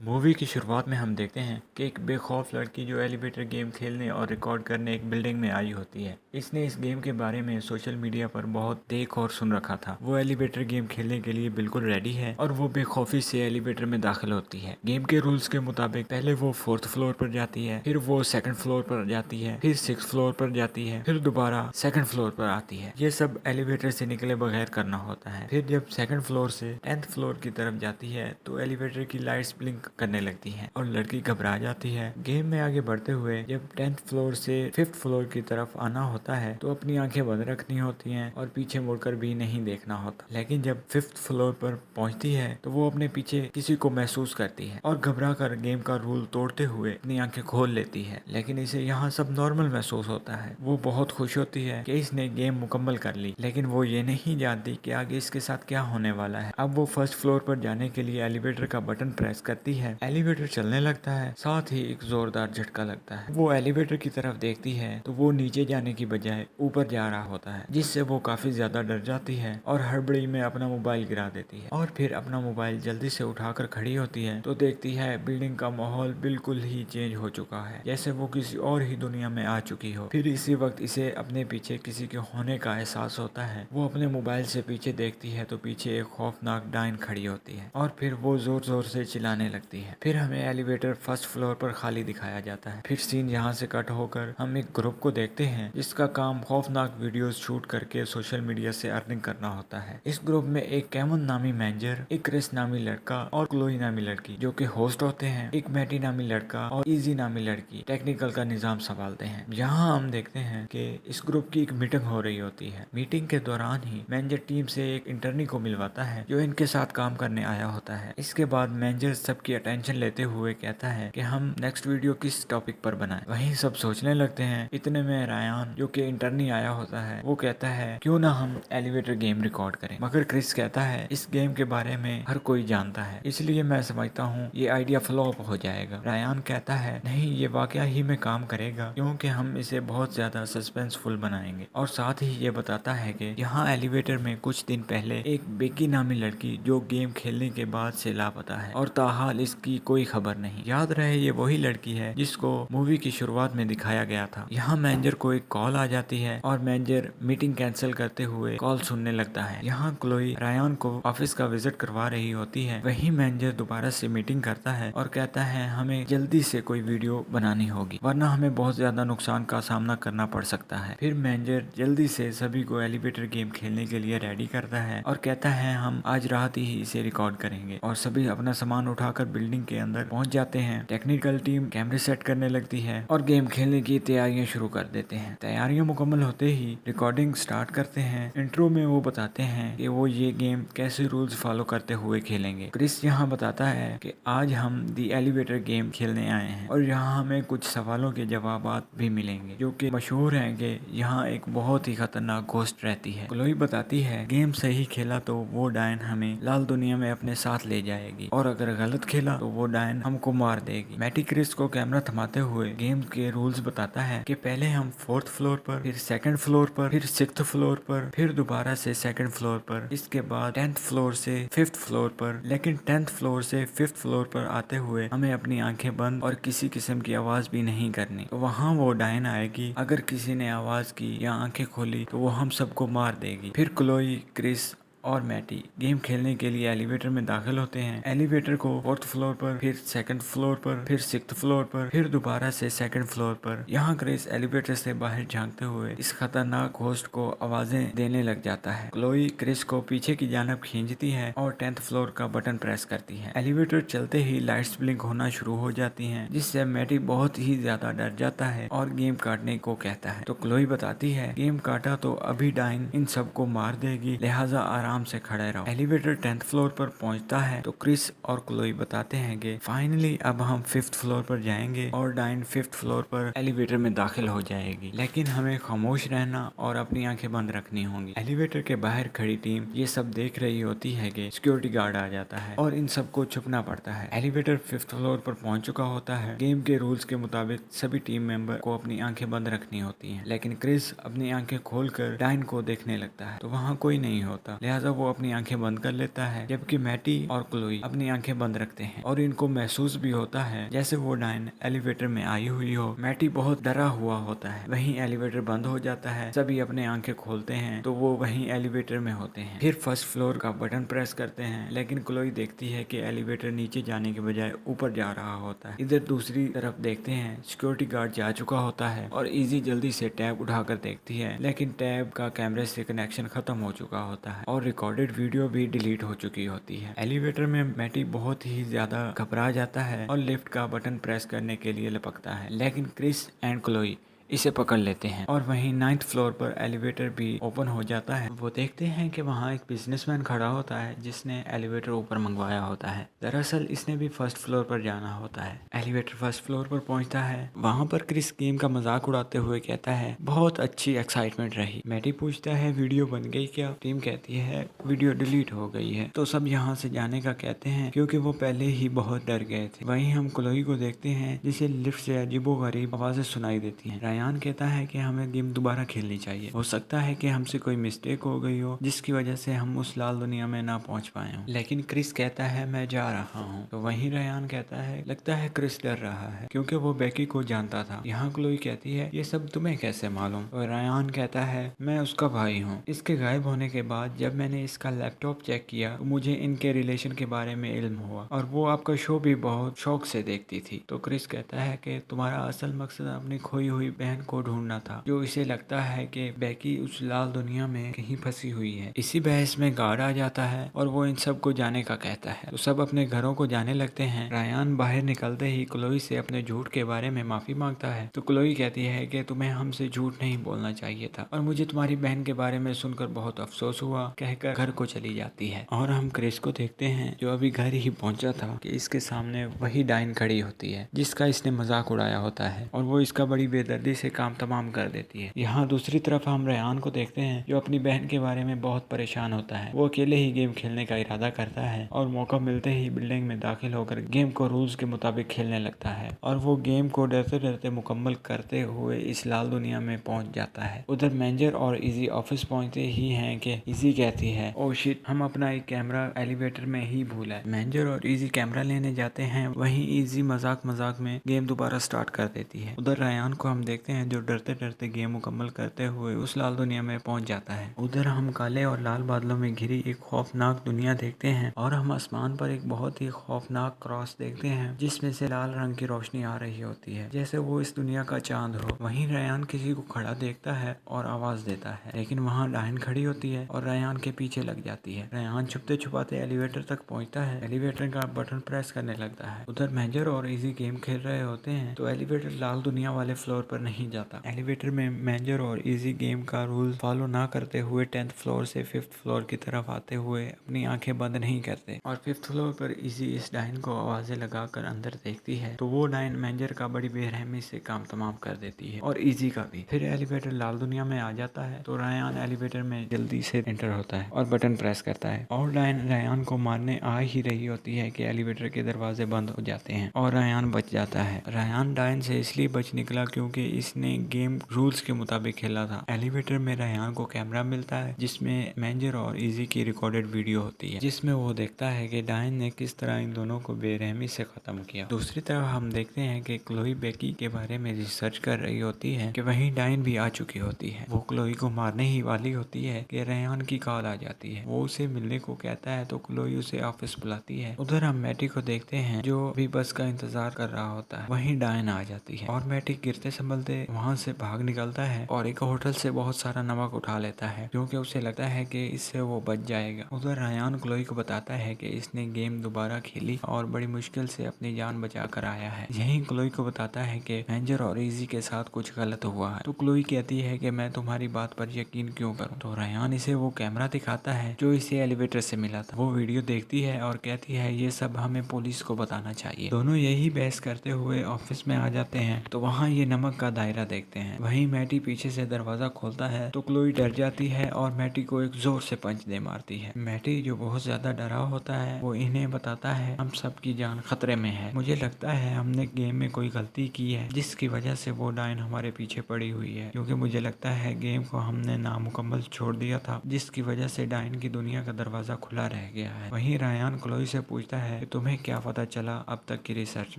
Movie की शुरुआत में हम देखते हैं कि एक बेखौफ लड़की जो एलिवेटर गेम खेलने और रिकॉर्ड करने एक बिल्डिंग में आई होती है। इसने इस गेम के बारे में सोशल मीडिया पर बहुत देख और सुन रखा था। वो एलिवेटर गेम खेलने के लिए बिल्कुल रेडी है और वो बेखौफी से एलिवेटर में दाखिल होती है। गेम के रूल्स के मुताबिक पहले वो 4th फ्लोर पर जाती है, फिर वो 2nd फ्लोर पर जाती है, फिर 6th फ्लोर पर जाती है, फिर दोबारा 2nd फ्लोर पर आती है। ये सब एलिवेटर से निकले बगैर करना होता है। फिर जब 2nd फ्लोर से 10th फ्लोर की तरफ जाती है तो एलिवेटर की लाइट्स ब्लिंक करने लगती है और लड़की घबरा जाती है। गेम में आगे बढ़ते हुए जब 10th फ्लोर से 5th फ्लोर की तरफ आना होता है तो अपनी आंखें बंद रखनी होती हैं और पीछे मुड़कर भी नहीं देखना होता। लेकिन जब 5th फ्लोर पर पहुंचती है तो वो अपने पीछे किसी को महसूस करती है और घबरा कर गेम का रूल तोड़ते हुए अपनी आंखें खोल लेती है। लेकिन इसे यहाँ सब नॉर्मल महसूस होता है। वो बहुत खुश होती है कि इसने गेम मुकम्मल कर ली, लेकिन वो ये नहीं जानती कि आगे इसके साथ क्या होने वाला है। अब वो 1st फ्लोर पर जाने के लिए एलिवेटर का बटन प्रेस करती है। एलिवेटर चलने लगता है, साथ ही एक जोरदार झटका लगता है। वो एलिवेटर की तरफ देखती है तो वो नीचे जाने की बजाय ऊपर जा रहा होता है, जिससे वो काफी ज्यादा डर जाती है और हड़बड़ी में अपना मोबाइल गिरा देती है। और फिर अपना मोबाइल जल्दी से उठाकर खड़ी होती है तो देखती है बिल्डिंग का माहौल बिल्कुल ही चेंज हो चुका है, जैसे वो किसी और ही दुनिया में आ चुकी हो। फिर इसी वक्त इसे अपने पीछे किसी के होने का एहसास होता है। वो अपने मोबाइल से पीछे देखती है तो पीछे एक खौफनाक डायन खड़ी होती है और फिर वो जोर जोर से चिल्लाने लगती है। फिर हमें एलिवेटर 1st फ्लोर पर खाली दिखाया जाता है। फिर सीन यहाँ से कट होकर हम एक ग्रुप को देखते हैं जिसका काम खौफनाक वीडियोस शूट करके सोशल मीडिया से अर्निंग करना होता है। इस ग्रुप में एक कैमन नामी मैनेजर, एक क्रिस नामी लड़का और क्लोई नामी लड़की जो कि होस्ट होते हैं, एक मैटी नामी लड़का और इजी नामी लड़की टेक्निकल का निजाम संभालते हैं। यहाँ हम देखते हैं कि इस ग्रुप की एक मीटिंग हो रही होती है। मीटिंग के दौरान ही मैनेजर टीम से एक इंटर्नी को मिलवाता है जो इनके साथ काम करने आया होता है। इसके बाद मैनेजर सबकी अटेंशन लेते हुए कहता है कि हम नेक्स्ट वीडियो किस टॉपिक पर बनाएं। वहीं सब सोचने लगते हैं। इतने में रायान जो कि इंटर्नी आया होता है वो कहता है क्यों ना हम एलिवेटर गेम रिकॉर्ड करें। मगर क्रिस कहता है इस गेम के बारे में हर कोई जानता है, इसलिए मैं समझता हूँ ये आइडिया फ्लॉप हो जाएगा। रायान कहता है नहीं, ये वाकया ही में काम करेगा क्योंकि हम इसे बहुत ज्यादा सस्पेंसफुल बनाएंगे। और साथ ही ये बताता है कि यहाँ एलिवेटर में कुछ दिन पहले एक बेकी नामी लड़की जो गेम खेलने के बाद से लापता है और ताहाल इसकी कोई खबर नहीं। याद रहे ये वही लड़की है जिसको मूवी की शुरुआत में दिखाया गया था। यहाँ मैनेजर को एक कॉल आ जाती है और मैनेजर मीटिंग कैंसिल करते हुए कॉल सुनने लगता है। यहाँ क्लोई रायान को ऑफिस का विजिट करवा रही होती है। वही मैनेजर दोबारा से मीटिंग करता है और कहता है हमें जल्दी से कोई वीडियो बनानी होगी वरना हमें बहुत ज्यादा नुकसान का सामना करना पड़ सकता है। फिर मैनेजर जल्दी से सभी को एलिवेटर गेम खेलने के लिए रेडी करता है और कहता है हम आज रात ही इसे रिकॉर्ड करेंगे। और सभी अपना सामान उठाकर बिल्डिंग के अंदर पहुंच जाते हैं। टेक्निकल टीम कैमरे सेट करने लगती है और गेम खेलने की तैयारियां शुरू कर देते हैं। तैयारियां मुकम्मल होते ही रिकॉर्डिंग स्टार्ट करते हैं। इंट्रो में वो बताते हैं कि वो ये गेम कैसे रूल्स फॉलो करते हुए खेलेंगे। क्रिस यहाँ बताता है कि आज हम दी एलिवेटर गेम खेलने आए हैं और यहाँ हमें कुछ सवालों के जवाब भी मिलेंगे जो कि मशहूर हैं कि यहाँ एक बहुत ही खतरनाक घोस्ट रहती है। क्लोई बताती है गेम सही खेला तो वो डायन हमें लाल दुनिया में अपने साथ ले जाएगी और अगर गलत खेला तो वो डायन हमको मार देगी। मैटी क्रिस को कैमरा थमाते हुए गेम के रूल्स बताता है कि पहले हम 4th फ्लोर पर, फिर 2nd फ्लोर पर, फिर 6th फ्लोर पर, फिर दोबारा से 2nd फ्लोर पर, इसके बाद 10th फ्लोर से 5th फ्लोर पर। लेकिन 10th फ्लोर से 5th फ्लोर पर आते हुए हमें अपनी आंखें बंद और किसी किस्म की आवाज भी नहीं करनी। तो वहाँ वो डायन आएगी, अगर किसी ने आवाज की या आंखें खोली तो वो हम सबको मार देगी। फिर क्लोई, क्रिस और मैटी गेम खेलने के लिए एलिवेटर में दाखिल होते हैं। एलिवेटर को 4th फ्लोर पर, फिर 2nd फ्लोर पर, फिर 6th फ्लोर पर, फिर दोबारा से 2nd फ्लोर पर। यहाँ क्रिस एलिवेटर से बाहर झांकते हुए इस खतरनाक होस्ट को आवाजें देने लग जाता है। क्लोई क्रिस को पीछे की जानब खींचती है और 10th फ्लोर का बटन प्रेस करती है। एलिवेटर चलते ही लाइट्स ब्लिंक होना शुरू हो जाती हैं, जिससे मैटी बहुत ही ज्यादा डर जाता है और गेम काटने को कहता है। तो क्लोई बताती है गेम काटा तो अभी डायन इन सबको मार देगी, लिहाजा आराम से खड़े रहो। एलिवेटर 10th फ्लोर पर पहुंचता है तो क्रिस और क्लोई बताते हैं कि फाइनली अब हम 5th फ्लोर पर जाएंगे और डायन 5th फ्लोर पर एलिवेटर में दाखिल हो जाएगी, लेकिन हमें खामोश रहना और अपनी आंखें बंद रखनी होंगी। एलिवेटर के बाहर खड़ी टीम ये सब देख रही होती है कि सिक्योरिटी गार्ड आ जाता है और इन सबको छुपना पड़ता है। एलिवेटर 5th फ्लोर पर पहुंच चुका होता है। गेम के रूल्स के मुताबिक सभी टीम मेंबर को अपनी आंखें बंद रखनी होती हैं, लेकिन क्रिस अपनी आंखें खोलकर डायन को देखने लगता है तो वहाँ कोई नहीं होता, लिहाजा लिहाजा वो अपनी आंखें बंद कर लेता है, जबकि मैटी और क्लोई अपनी आंखें बंद रखते हैं और इनको महसूस भी होता है जैसे वो डायन एलिवेटर में आई हुई हो। मैटी बहुत डरा हुआ होता है। वहीं एलिवेटर बंद हो जाता है। सभी अपने आंखें खोलते हैं तो वो वहीं एलिवेटर में होते हैं। फिर फर्स्ट फ्लोर का बटन प्रेस करते हैं, लेकिन क्लोई देखती है कि एलिवेटर नीचे जाने के बजाय ऊपर जा रहा होता है। इधर दूसरी तरफ देखते हैं, सिक्योरिटी गार्ड जा चुका होता है और इजी जल्दी से टैब उठाकर देखती है, लेकिन टैब का कैमरे से कनेक्शन खत्म हो चुका होता है और रिकॉर्डेड वीडियो भी डिलीट हो चुकी होती है। एलिवेटर में मैटी बहुत ही ज्यादा घबरा जाता है और लिफ्ट का बटन प्रेस करने के लिए लपकता है, लेकिन क्रिस एंड क्लोई इसे पकड़ लेते हैं और वहीं 9th फ्लोर पर एलिवेटर भी ओपन हो जाता है। वो देखते हैं कि वहाँ एक बिजनेसमैन खड़ा होता है जिसने एलिवेटर ऊपर मंगवाया होता है। दरअसल इसने भी फर्स्ट फ्लोर पर जाना होता है। एलिवेटर फर्स्ट फ्लोर पर पहुंचता है। वहाँ पर क्रिस गेम का मजाक उड़ाते हुए कहता है, बहुत अच्छी एक्साइटमेंट रही। मैटी पूछता है, वीडियो बन गई क्या? टीम कहती है, वीडियो डिलीट हो गई है। तो सब यहाँ से जाने का कहते हैं क्योंकि वो पहले ही बहुत डर गए थे। वहीं हम क्लोई को देखते हैं जिसे लिफ्ट से अजीबोगरीब आवाजें सुनाई देती हैं। रायान कहता है कि हमें गेम दोबारा खेलनी चाहिए। हो सकता है कि हमसे कोई मिस्टेक हो गई हो जिसकी वजह से हम उस लाल दुनिया में ना पहुंच पाए हों। लेकिन क्रिस कहता है, मैं जा रहा हूं। तो वहीं रायान कहता है, लगता है क्रिस डर रहा है क्योंकि वो बेकी को जानता था। यहाँ क्लोई कहती है, ये सब तुम्हें कैसे मालूम? और रायान कहता है, मैं उसका भाई हूँ। इसके गायब होने के बाद जब मैंने इसका लैपटॉप चेक किया तो मुझे इनके रिलेशन के बारे में इल्म हुआ और वो आपका शो भी बहुत शौक से देखती थी। तो क्रिस कहता है कि तुम्हारा असल मकसद अपनी खोई हुई बहन को ढूंढना था, जो इसे लगता है कि बेकी उस लाल दुनिया में कहीं फंसी हुई है। इसी बहस में गार्ड आ जाता है और वो इन सब को जाने का कहता है। तो सब अपने घरों को जाने लगते हैं। रायान बाहर निकलते ही क्लोई से अपने झूठ के बारे में माफी मांगता है। तो क्लोई कहती है कि तुम्हें हमसे झूठ नहीं बोलना चाहिए था और मुझे तुम्हारी बहन के बारे में सुनकर बहुत अफसोस हुआ, कहकर घर को चली जाती है। और हम क्रिस को देखते हैं जो अभी घर ही पहुंचा था कि इसके सामने वही डायन खड़ी होती है जिसका इसने मजाक उड़ाया होता है और वो इसका बड़ी बेदर्दी से काम तमाम कर देती है। यहाँ दूसरी तरफ हम रेहान को देखते हैं जो अपनी बहन के बारे में बहुत परेशान होता है। वो अकेले ही गेम खेलने का इरादा करता है और मौका मिलते ही बिल्डिंग में दाखिल होकर गेम को रूल्स के मुताबिक खेलने लगता है और वो गेम को डरते डरते मुकम्मल करते हुए इस लाल दुनिया में पहुंच जाता है। उधर मैनेजर और इजी ऑफिस पहुंचते ही हैं कि इजी कहती है, ओ शिट, हम अपना एक कैमरा एलिवेटर में ही भूला है। मैनेजर और इजी कैमरा लेने जाते हैं। वहीं इजी मजाक मजाक में गेम दोबारा स्टार्ट कर देती है। उधर रायान को हम देखते हैं जो डरते डरते गेम मुकम्मल करते हुए उस लाल दुनिया में पहुंच जाता है। उधर हम काले और लाल बादलों में घिरी एक खौफनाक दुनिया देखते हैं और हम आसमान पर एक बहुत ही खौफनाक क्रॉस देखते हैं जिसमें से लाल रंग की रोशनी आ रही होती है जैसे वो इस दुनिया का चांद हो। वहीं रायान किसी को खड़ा देखता है और आवाज देता है, लेकिन वहाँ डायन खड़ी होती है और रायान के पीछे लग जाती है। रायान छुपते छुपाते एलिवेटर तक पहुंचता है। एलिवेटर का बटन प्रेस करने लगता है। उधर मैनेजर और इजी गेम खेल रहे होते हैं तो एलिवेटर लाल दुनिया वाले फ्लोर पर नहीं जाता। एलिवेटर में मैनेजर और इजी गेम का रूल फॉलो ना करते हुए 10th फ्लोर से 5th फ्लोर की तरफ आते हुए अपनी आंखें बंद नहीं करते और 5th फ्लोर पर इजी इस डायन को आवाजें लगाकर अंदर देखती है तो वो डायन मैनेजर का बड़ी बेरहमी से काम तमाम कर देती है और इजी का भी। फिर एलिवेटर लाल दुनिया में आ जाता है तो रायान एलिवेटर में जल्दी से एंटर होता है और बटन प्रेस करता है और डायन रायान को मारने आ ही रही होती है कि एलिवेटर के दरवाजे बंद हो जाते हैं और रायान बच जाता है। रायान डायन से इसलिए बच निकला क्योंकि इसने गेम रूल्स के मुताबिक खेला था। एलिवेटर में रायान को कैमरा मिलता है जिसमें मैनेजर और इजी की रिकॉर्डेड वीडियो होती है जिसमें वो देखता है कि डायन ने किस तरह इन दोनों को बेरहमी से खत्म किया। दूसरी तरफ हम देखते हैं कि क्लोई बेकी के बारे में रिसर्च कर रही होती है कि वहीं डायन भी आ चुकी होती है। वो क्लोई को मारने ही वाली होती है कि रायान की कॉल आ जाती है। वो उसे मिलने को कहता है तो क्लोई उसे ऑफिस बुलाती है। उधर हम मैटी को देखते हैं जो भी बस का इंतजार कर रहा होता है। वहीं डायन आ जाती है और मैटी गिरते संभलते वहां से भाग निकलता है और एक होटल से बहुत सारा नमक उठा लेता है क्योंकि उसे लगता है कि इससे वो बच जाएगा। उधर रायान क्लोई को बताता है कि इसने गेम दोबारा खेली और बड़ी मुश्किल से अपनी जान बचा कर आया है। यही क्लोई को बताता है कि मैनेजर और इजी के साथ कुछ गलत हुआ है। तो क्लोई कहती है कि मैं तुम्हारी बात पर यकीन क्यों करूं। तो रायान इसे वो कैमरा दिखाता है जो इसे एलिवेटर से मिला था। वो वीडियो देखती है और कहती है ये सब हमें पुलिस को बताना चाहिए। दोनों यही बहस करते हुए ऑफिस में आ जाते हैं तो वहाँ ये नमक का दायरा देखते हैं। वहीं मैटी पीछे से दरवाजा खोलता है तो क्लोई डर जाती है और मैटी को एक जोर से पंच दे मारती है। मैटी जो बहुत ज्यादा डरा होता है वो इन्हें बताता है हम सबकी जान खतरे में है। मुझे लगता है हमने गेम में कोई गलती की है जिसकी वजह से वो डायन हमारे पीछे पड़ी हुई है, क्योंकि मुझे लगता है गेम को हमने नामुकम्मल छोड़ दिया था जिसकी वजह से डायन की दुनिया का दरवाजा खुला रह गया है। वहीं रायान क्लोई से पूछता है कि तुम्हें क्या पता चला अब तक की रिसर्च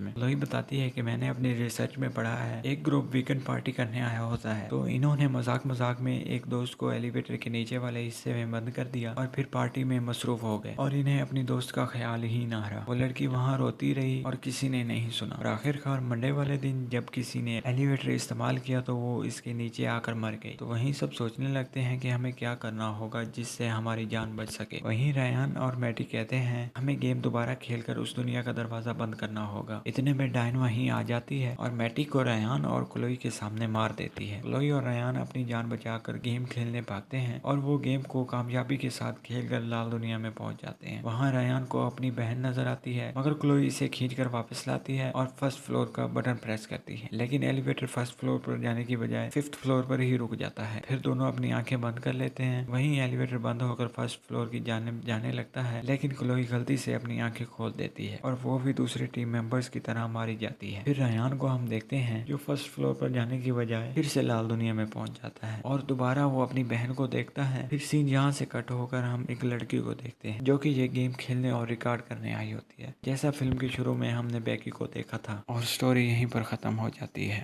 में। क्लोई बताती है कि मैंने अपनी रिसर्च में पढ़ा है एक ग्रुप वीकेंड पार्टी करने आया होता है, तो इन्होंने मजाक मजाक में एक दोस्त को एलिवेटर के नीचे वाले हिस्से में बंद कर दिया और फिर पार्टी में मसरूफ हो गए और इन्हें अपनी दोस्त का ख्याल ही ना रहा। वो लड़की वहाँ रोती रही और किसी ने नहीं सुना और आखिरकार मंडे वाले दिन जब किसी ने एलिवेटर इस्तेमाल किया तो वो इसके नीचे आकर मर गई। तो वहीं सब सोचने लगते हैं कि हमें क्या करना होगा जिससे हमारी जान बच सके। वहीं रायान और मैटी कहते हैं हमें गेम दोबारा खेलकर उस दुनिया का दरवाजा बंद करना होगा। इतने में डायन वहीं आ जाती है और मैटी को रायान और क्लोई के सामने मार देती है। क्लोई और रायान अपनी जान बचाकर गेम खेलने भागते हैं और वो गेम को कामयाबी के साथ खेलकर लाल दुनिया में पहुंच जाते हैं। वहाँ रायान को अपनी बहन नजर आती है मगर क्लोई इसे खींचकर वापस लाती है और फर्स्ट फ्लोर का बटन प्रेस करती है, लेकिन एलिवेटर फर्स्ट फ्लोर पर जाने की बजाय फिफ्थ फ्लोर पर ही रुक जाता है। फिर दोनों अपनी आंखें बंद कर लेते हैं। वहीं एलिवेटर बंद होकर फर्स्ट फ्लोर की जाने लगता है, लेकिन क्लोई गलती से अपनी आंखें खोल देती है और वो भी दूसरे टीम मेंबर्स की तरह मारी जाती है। फिर रायान को हम देखते हैं जो फर्स्ट फ्लोर पर जाने की बजाय फिर से लाल दुनिया में पहुंच जाता है और दोबारा वो अपनी बहन को देखता है। फिर सीन यहाँ से कट होकर हम एक लड़की को देखते हैं जो कि ये गेम खेलने और रिकॉर्ड करने आई होती है। जैसा फिल्म के शुरू में हमने बेकी को देखा था और स्टोरी यहीं पर खत्म हो जाती है।